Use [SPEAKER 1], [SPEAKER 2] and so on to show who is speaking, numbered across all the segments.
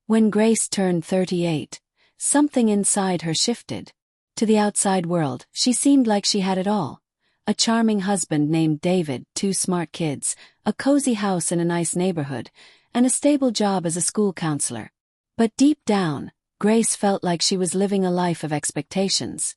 [SPEAKER 1] When Grace turned 38, something inside her shifted. To the outside world, she seemed like she had it all. A charming husband named David, 2 smart kids, a cozy house in a nice neighborhood, and a stable job as a school counselor. But deep down, Grace felt like she was living a life of expectations,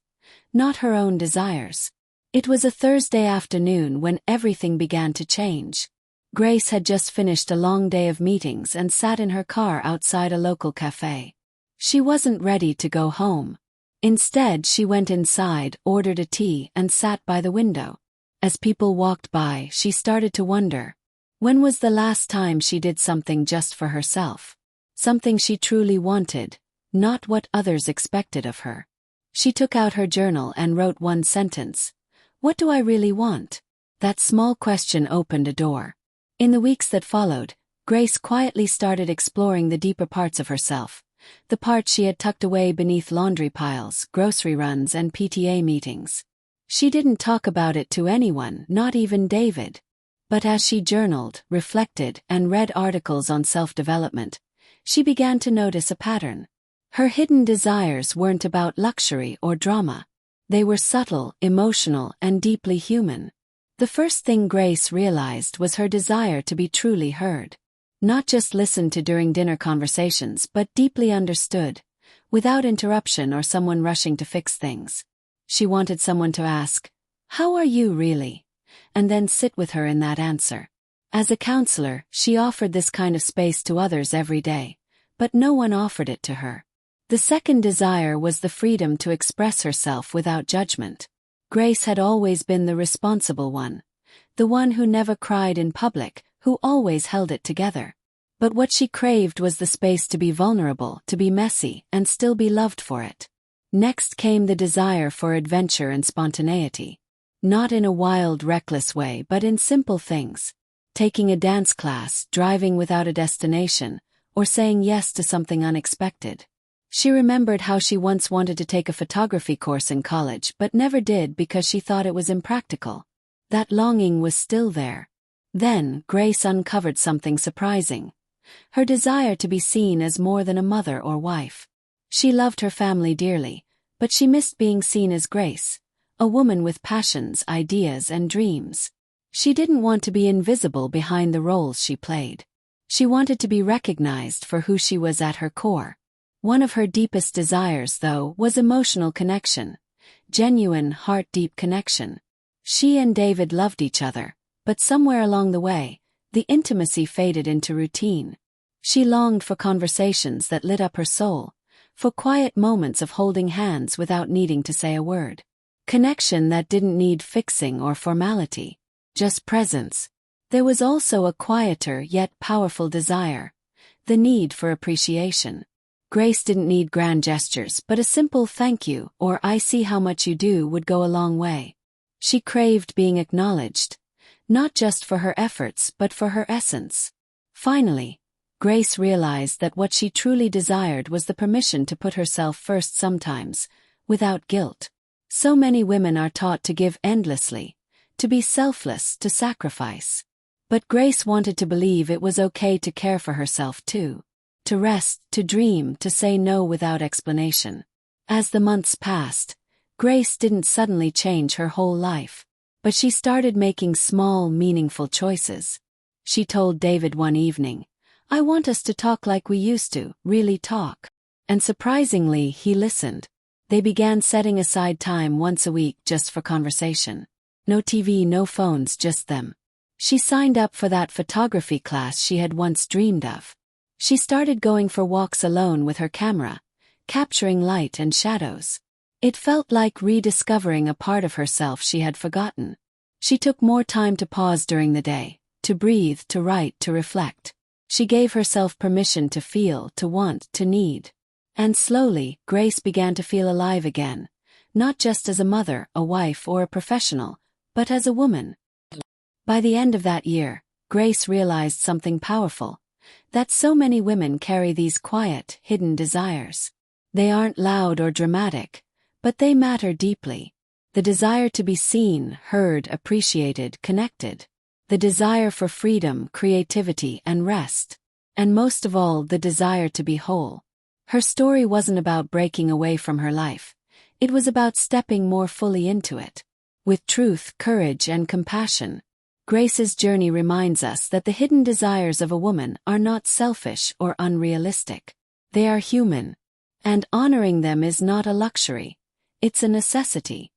[SPEAKER 1] not her own desires. It was a Thursday afternoon when everything began to change. Grace had just finished a long day of meetings and sat in her car outside a local cafe. She wasn't ready to go home. Instead, she went inside, ordered a tea, and sat by the window. As people walked by, she started to wonder, when was the last time she did something just for herself? Something she truly wanted, not what others expected of her. She took out her journal and wrote one sentence. What do I really want? That small question opened a door. In the weeks that followed, Grace quietly started exploring the deeper parts of herself, the parts she had tucked away beneath laundry piles, grocery runs, and PTA meetings. She didn't talk about it to anyone, not even David. But as she journaled, reflected, and read articles on self-development, she began to notice a pattern. Her hidden desires weren't about luxury or drama. They were subtle, emotional, and deeply human. The first thing Grace realized was her desire to be truly heard. Not just listened to during dinner conversations, but deeply understood, without interruption or someone rushing to fix things. She wanted someone to ask, "How are you really?" and then sit with her in that answer. As a counselor, she offered this kind of space to others every day, but no one offered it to her. The second desire was the freedom to express herself without judgment. Grace had always been the responsible one, the one who never cried in public, who always held it together. But what she craved was the space to be vulnerable, to be messy, and still be loved for it. Next came the desire for adventure and spontaneity. Not in a wild, reckless way, but in simple things. Taking a dance class, driving without a destination, or saying yes to something unexpected. She remembered how she once wanted to take a photography course in college but never did because she thought it was impractical. That longing was still there. Then, Grace uncovered something surprising. Her desire to be seen as more than a mother or wife. She loved her family dearly, but she missed being seen as Grace, a woman with passions, ideas, and dreams. She didn't want to be invisible behind the roles she played. She wanted to be recognized for who she was at her core. One of her deepest desires, though, was emotional connection. Genuine, heart-deep connection. She and David loved each other, but somewhere along the way, the intimacy faded into routine. She longed for conversations that lit up her soul, for quiet moments of holding hands without needing to say a word. Connection that didn't need fixing or formality, just presence. There was also a quieter yet powerful desire, the need for appreciation. Grace didn't need grand gestures, but a simple thank you or "I see how much you do" would go a long way. She craved being acknowledged, not just for her efforts but for her essence. Finally, Grace realized that what she truly desired was the permission to put herself first sometimes, without guilt. So many women are taught to give endlessly, to be selfless, to sacrifice. But Grace wanted to believe it was okay to care for herself too. To rest, to dream, to say no without explanation. As the months passed, Grace didn't suddenly change her whole life, but she started making small, meaningful choices. She told David one evening, "I want us to talk like we used to, really talk." And surprisingly, he listened. They began setting aside time once a week just for conversation. No TV, no phones, just them. She signed up for that photography class she had once dreamed of. She started going for walks alone with her camera, capturing light and shadows. It felt like rediscovering a part of herself she had forgotten. She took more time to pause during the day, to breathe, to write, to reflect. She gave herself permission to feel, to want, to need. And slowly, Grace began to feel alive again, not just as a mother, a wife, or a professional, but as a woman. By the end of that year, Grace realized something powerful. That so many women carry these quiet, hidden desires. They aren't loud or dramatic, but they matter deeply. The desire to be seen, heard, appreciated, connected. The desire for freedom, creativity, and rest. And most of all, the desire to be whole. Her story wasn't about breaking away from her life. It was about stepping more fully into it. With truth, courage, and compassion. Grace's journey reminds us that the hidden desires of a woman are not selfish or unrealistic. They are human. And honoring them is not a luxury. It's a necessity.